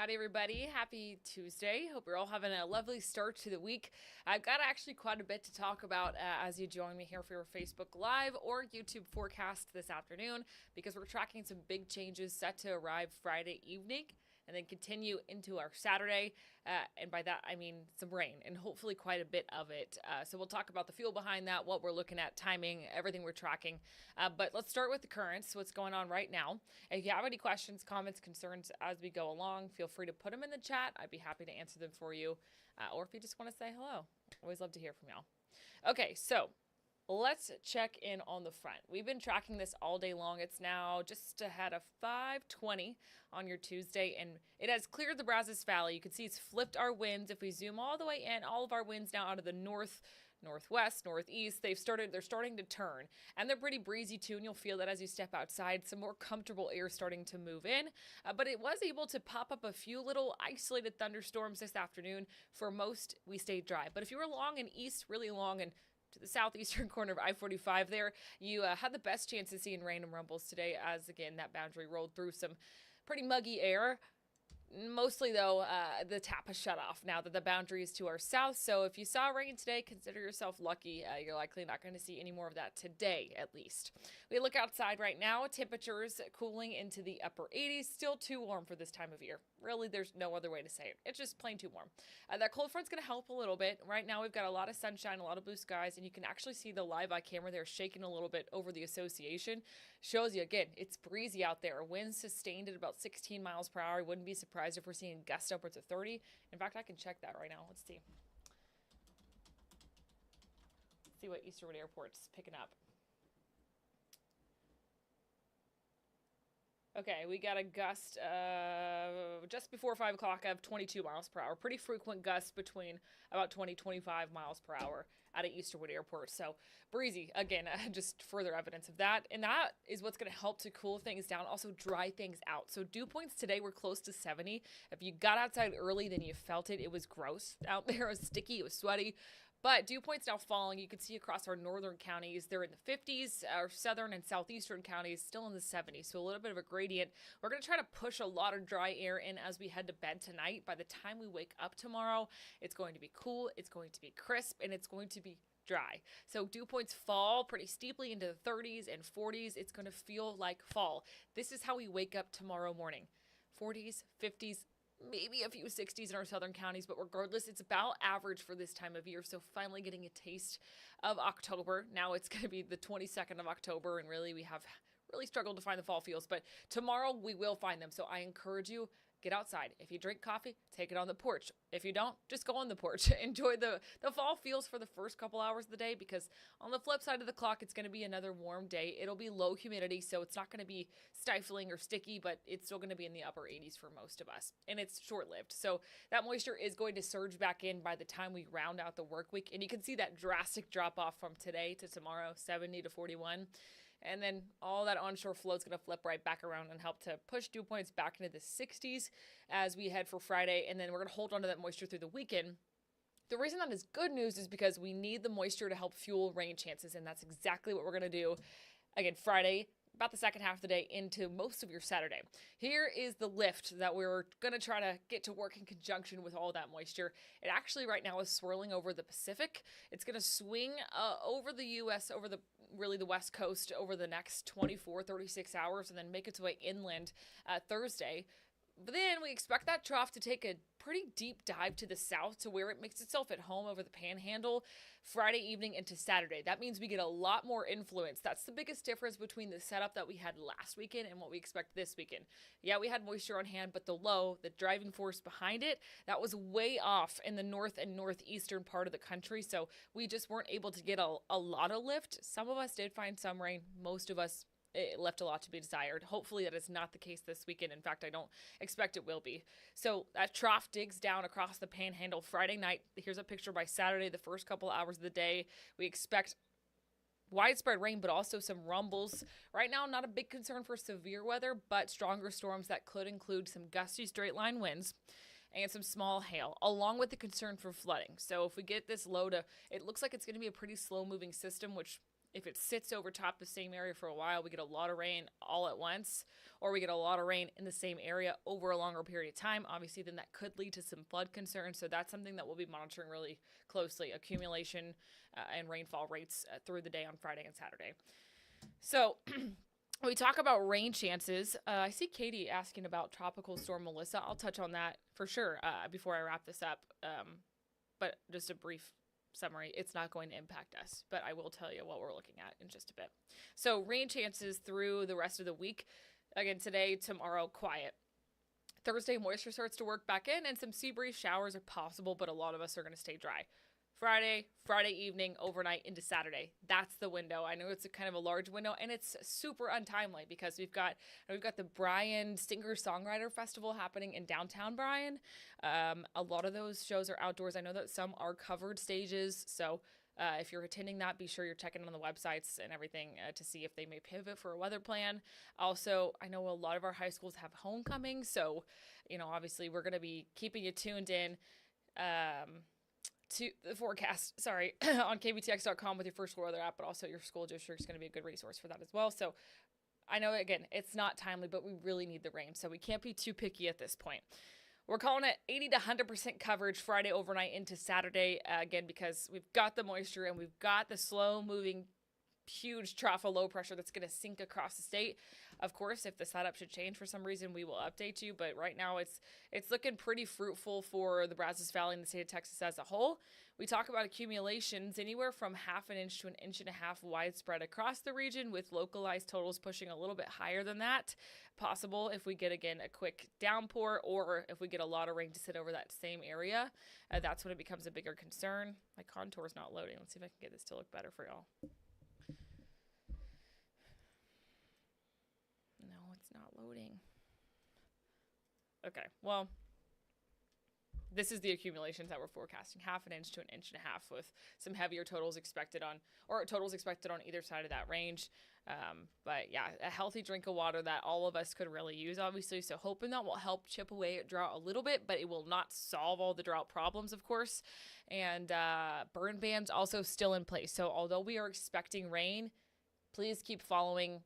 Howdy, everybody. Happy Tuesday. Hope you're all having a lovely start to the week. I've got actually quite a bit to talk about as you join me here for your Facebook Live or YouTube forecast this afternoon because we're tracking some big changes set to arrive Friday evening and then continue into our Saturday. And by that, I mean some rain and hopefully quite a bit of it. So we'll talk about the fuel behind that, what we're looking at, timing, everything we're tracking. But let's start with the currents, what's going on right now. If you have any questions, comments, concerns as we go along, feel free to put them in the chat. I'd be happy to answer them for you. Or if you just want to say hello, always love to hear from y'all. Okay, so let's check in on the front. We've been tracking this all day long. It's now just ahead of 5:20 on your Tuesday, and it has cleared the Brazos Valley. You can see it's flipped our winds. If we zoom all the way in, all of our winds now out of the north, northwest, northeast, they're starting to turn, and they're pretty breezy too, and you'll feel that as you step outside. Some more comfortable air starting to move in, but it was able to pop up a few little isolated thunderstorms this afternoon. For most, we stayed dry, but if you were long and east, really long and to the southeastern corner of I-45 there, you had the best chance of seeing random rumbles today as, again, that boundary rolled through some pretty muggy air. Mostly, though, the tap has shut off now that the boundary is to our south. So if you saw rain today, consider yourself lucky. You're likely not going to see any more of that today, at least. We look outside right now. Temperatures cooling into the upper 80s. Still too warm for this time of year. Really, there's no other way to say it. It's just plain too warm. That cold front's going to help a little bit. Right now, we've got a lot of sunshine, a lot of blue skies, and you can actually see the live eye camera there shaking a little bit over the association. Shows you, again, it's breezy out there. Winds sustained at about 16 miles per hour. I wouldn't be surprised if we're seeing gusts upwards of 30. In fact, I can check that right now. Let's see. Let's see what Easterwood Airport's picking up. Okay, we got a gust just before 5 o'clock of 22 miles per hour. Pretty frequent gusts between about 20-25 miles per hour out of Easterwood Airport. So breezy, again, just further evidence of that. And that is what's going to help to cool things down, also dry things out. So dew points today were close to 70. If you got outside early, then you felt it. It was gross out there. It was sticky. It was sweaty. But dew points now falling. You can see across our northern counties, they're in the 50s. Our southern and southeastern counties still in the 70s. So a little bit of a gradient. We're going to try to push a lot of dry air in as we head to bed tonight. By the time we wake up tomorrow, it's going to be cool, it's going to be crisp, and it's going to be dry. So dew points fall pretty steeply into the 30s and 40s. It's going to feel like fall. This is how we wake up tomorrow morning. 40s, 50s, maybe a few 60s in our southern counties, but regardless, it's about average for this time of year. So finally getting a taste of October. Now it's going to be the 22nd of October, and really we have really struggled to find the fall feels, but tomorrow we will find them. So I encourage you, get outside. If you drink coffee, take it on the porch. If you don't, just go on the porch. Enjoy the fall feels for the first couple hours of the day, because on the flip side of the clock, it's going to be another warm day. It'll be low humidity, so it's not going to be stifling or sticky, but it's still going to be in the upper 80s for most of us, and it's short-lived. So that moisture is going to surge back in by the time we round out the work week, and you can see that drastic drop-off from today to tomorrow, 70 to 41. And then all that onshore flow is going to flip right back around and help to push dew points back into the 60s as we head for Friday. And then we're going to hold on to that moisture through the weekend. The reason that is good news is because we need the moisture to help fuel rain chances. And that's exactly what we're going to do. Again, Friday, about the second half of the day into most of your Saturday. Here is the lift that we're going to try to get to work in conjunction with all that moisture. It actually right now is swirling over the Pacific. It's going to swing over the U.S., over the West Coast over the next 24, 36 hours, and then make its way inland Thursday. But then we expect that trough to take a pretty deep dive to the south to where it makes itself at home over the panhandle Friday evening into Saturday. That means we get a lot more influence. That's the biggest difference between the setup that we had last weekend and what we expect this weekend. Yeah, we had moisture on hand, but the low, the driving force behind it, that was way off in the north and northeastern part of the country. So we just weren't able to get a lot of lift. Some of us did find some rain. Most of us, it left a lot to be desired. Hopefully that is not the case this weekend. In fact, I don't expect it will be. So that trough digs down across the panhandle Friday night. Here's a picture by Saturday, the first couple hours of the day. We expect widespread rain, but also some rumbles. Right now, not a big concern for severe weather, but stronger storms that could include some gusty straight line winds and some small hail, along with the concern for flooding. So if we get this low to, it looks like it's going to be a pretty slow moving system, which If it sits over top the same area for a while, we get a lot of rain all at once, or we get a lot of rain in the same area over a longer period of time. Obviously, then that could lead to some flood concerns. So that's something that we'll be monitoring really closely, accumulation and rainfall rates through the day on Friday and Saturday. So when we talk about rain chances, I see Katie asking about Tropical Storm Melissa. I'll touch on that for sure before I wrap this up. But just a brief summary, it's not going to impact us, but I will tell you what we're looking at in just a bit. So rain chances through the rest of the week. Again, today, tomorrow, quiet. Thursday, moisture starts to work back in, and some sea breeze showers are possible, but a lot of us are going to stay dry. Friday evening, overnight into Saturday. That's the window. I know it's a kind of a large window, and it's super untimely because we've got the Bryan Singer-Songwriter Festival happening in downtown Bryan. A lot of those shows are outdoors. I know that some are covered stages, so if you're attending that, be sure you're checking on the websites and everything to see if they may pivot for a weather plan. Also, I know a lot of our high schools have homecoming, so obviously we're going to be keeping you tuned in to the forecast, on kvtx.com with your first weather app, but also your school district is going to be a good resource for that as well. So I know, again, it's not timely, but we really need the rain, so we can't be too picky at this point. We're calling it 80 to 100% coverage Friday overnight into Saturday, again, because we've got the moisture and we've got the slow-moving, huge trough of low pressure that's going to sink across the state. Of course, if the setup should change for some reason, we will update you, but right now it's looking pretty fruitful for the Brazos Valley and the state of Texas as a whole. We talk about accumulations anywhere from 1/2 inch to 1.5 inches widespread across the region, with localized totals pushing a little bit higher than that. Possible if we get, again, a quick downpour, or if we get a lot of rain to sit over that same area. That's when it becomes a bigger concern. My contour is not loading. Let's see if I can get this to look better for y'all. No, it's not loading. Okay, well, this is the accumulations that we're forecasting, 1/2 inch to 1.5 inches, with some heavier totals expected on either side of that range. But yeah, a healthy drink of water that all of us could really use, obviously. So hoping that will help chip away at drought a little bit, but it will not solve all the drought problems, of course. And burn bans also still in place. So although we are expecting rain, please keep following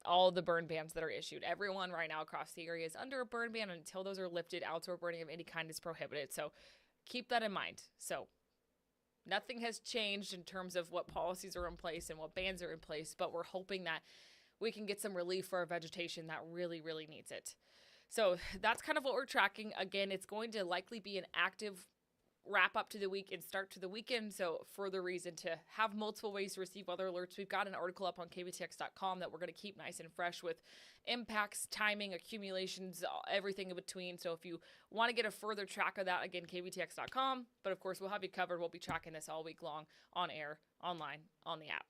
all the burn bans that are issued. Everyone right now across the area is under a burn ban. Until those are lifted, outdoor burning of any kind is prohibited. So keep that in mind. So nothing has changed in terms of what policies are in place and what bans are in place, but we're hoping that we can get some relief for our vegetation that really, really needs it. So that's kind of what we're tracking. Again, it's going to likely be an active wrap up to the week and start to the weekend. So further reason to have multiple ways to receive weather alerts. We've got an article up on kvtx.com that we're going to keep nice and fresh with impacts, timing, accumulations, everything in between. So if you want to get a further track of that, again, kvtx.com. But of course, we'll have you covered. We'll be tracking this all week long on air, online, on the app.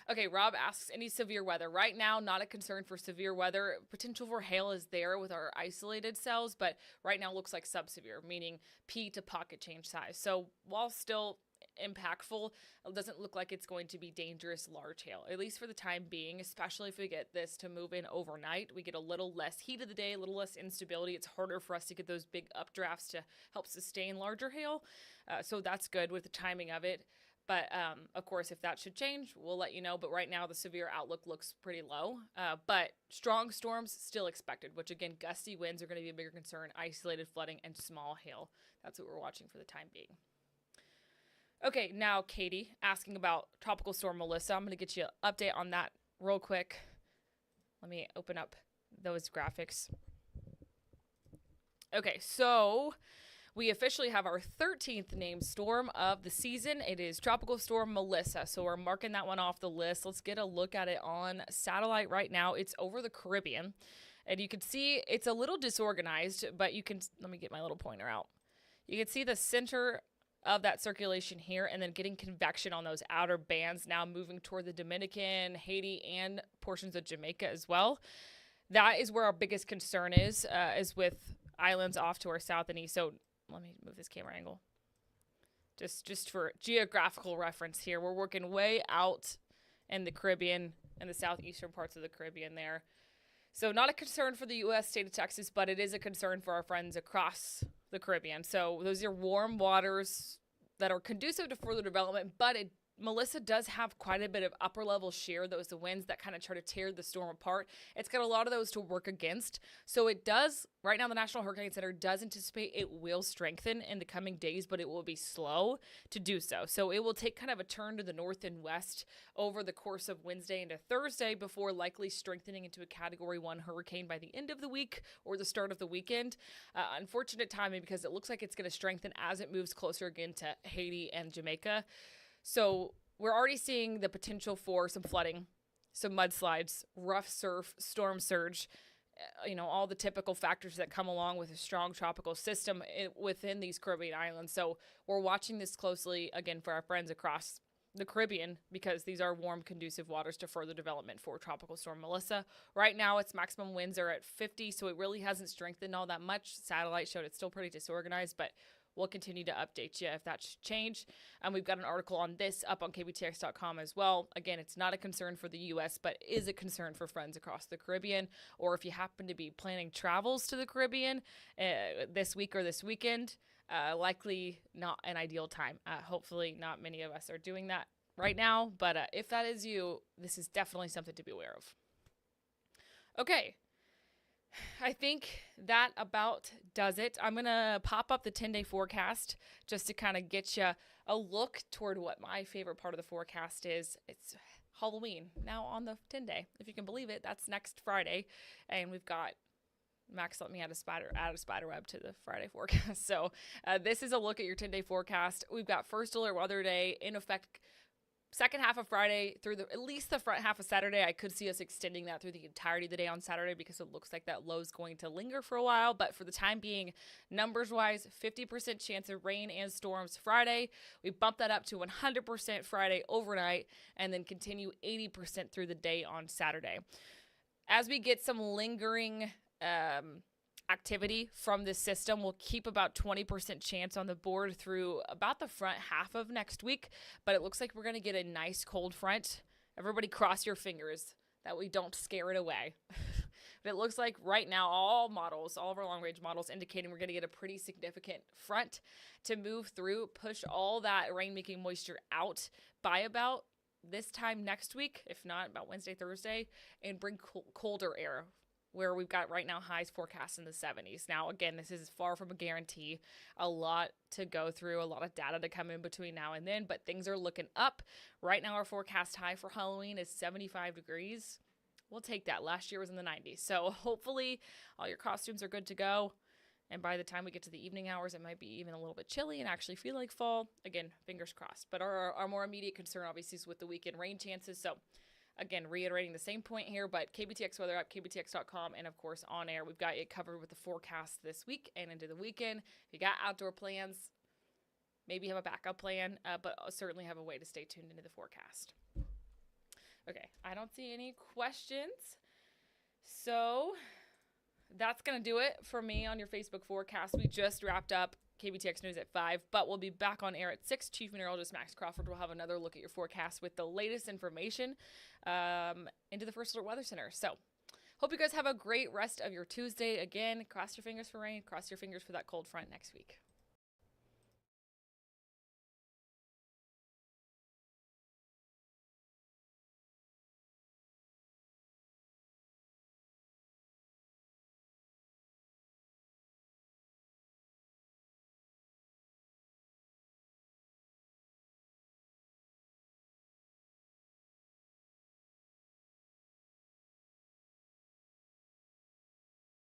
Okay, Rob asks, any severe weather? Right now, not a concern for severe weather. Potential for hail is there with our isolated cells, but right now looks like subsevere, meaning P to pocket change size. So while still impactful, it doesn't look like it's going to be dangerous large hail, at least for the time being, especially if we get this to move in overnight. We get a little less heat of the day, a little less instability. It's harder for us to get those big updrafts to help sustain larger hail. So that's good with the timing of it. But, of course, if that should change, we'll let you know. But right now, the severe outlook looks pretty low. But strong storms still expected, which, again, gusty winds are going to be a bigger concern, isolated flooding, and small hail. That's what we're watching for the time being. Okay, now Katie asking about Tropical Storm Melissa. I'm going to get you an update on that real quick. Let me open up those graphics. Okay, so we officially have our 13th named storm of the season. It is Tropical Storm Melissa, so we're marking that one off the list. Let's get a look at it on satellite right now. It's over the Caribbean, and you can see it's a little disorganized, but you can, let me get my little pointer out. You can see the center of that circulation here, and then getting convection on those outer bands, now moving toward the Dominican, Haiti, and portions of Jamaica as well. That is where our biggest concern is with islands off to our south and east. So let me move this camera angle. Just for geographical reference here, we're working way out in the Caribbean and the southeastern parts of the Caribbean there. So not a concern for the U.S. state of Texas, but it is a concern for our friends across the Caribbean. So those are warm waters that are conducive to further development, but it Melissa does have quite a bit of upper level shear. Those the winds that kind of try to tear the storm apart. It's got a lot of those to work against. So it does, right now the National Hurricane Center does anticipate it will strengthen in the coming days, but it will be slow to do so. So it will take kind of a turn to the north and west over the course of Wednesday into Thursday before likely strengthening into a Category 1 hurricane by the end of the week or the start of the weekend. Unfortunate timing because it looks like it's going to strengthen as it moves closer again to Haiti and Jamaica. So we're already seeing the potential for some flooding, some mudslides, rough surf, storm surge, all the typical factors that come along with a strong tropical system within these Caribbean islands. So we're watching this closely, again, for our friends across the Caribbean, because these are warm, conducive waters to further development for Tropical Storm Melissa. Right now, its maximum winds are at 50, so it really hasn't strengthened all that much. Satellite showed it's still pretty disorganized, but we'll continue to update you if that's changed. And we've got an article on this up on kbtx.com as well. Again, it's not a concern for the U.S., but is a concern for friends across the Caribbean. Or if you happen to be planning travels to the Caribbean this week or this weekend, likely not an ideal time. Hopefully not many of us are doing that right now. But if that is you, this is definitely something to be aware of. Okay. I think that about does it. I'm going to pop up the 10-day forecast just to kind of get you a look toward what my favorite part of the forecast is. It's Halloween now on the 10-day. If you can believe it, that's next Friday. And we've got Max let me add a spider web to the Friday forecast. So this is a look at your 10-day forecast. We've got first alert weather day in effect second half of Friday through at least the front half of Saturday. I could see us extending that through the entirety of the day on Saturday because it looks like that low is going to linger for a while. But for the time being, numbers-wise, 50% chance of rain and storms Friday. We bump that up to 100% Friday overnight and then continue 80% through the day on Saturday. As we get some lingering activity from this system, we'll keep about 20% chance on the board through about the front half of next week, but it looks like we're going to get a nice cold front. Everybody cross your fingers that we don't scare it away. But it looks like right now all of our long-range models indicating we're going to get a pretty significant front to move through, push all that rain-making moisture out by about this time next week, if not about Wednesday, Thursday, and bring colder air where we've got right now highs forecast in the 70s. Now, again, this is far from a guarantee. A lot to go through, a lot of data to come in between now and then, but things are looking up. Right now, our forecast high for Halloween is 75 degrees. We'll take that. Last year was in the 90s. So hopefully all your costumes are good to go. And by the time we get to the evening hours, it might be even a little bit chilly and actually feel like fall. Again, fingers crossed. But our more immediate concern, obviously, is with the weekend rain chances. So again, reiterating the same point here, but KBTX weather app, kbtx.com, and of course on air. We've got it covered with the forecast this week and into the weekend. If you got outdoor plans, maybe have a backup plan, but certainly have a way to stay tuned into the forecast. Okay, I don't see any questions. So that's going to do it for me on your Facebook forecast. We just wrapped up KBTX News at 5, but we'll be back on air at 6. Chief Meteorologist Max Crawford will have another look at your forecast with the latest information into the First Alert Weather Center. So hope you guys have a great rest of your Tuesday. Again, cross your fingers for rain, cross your fingers for that cold front next week.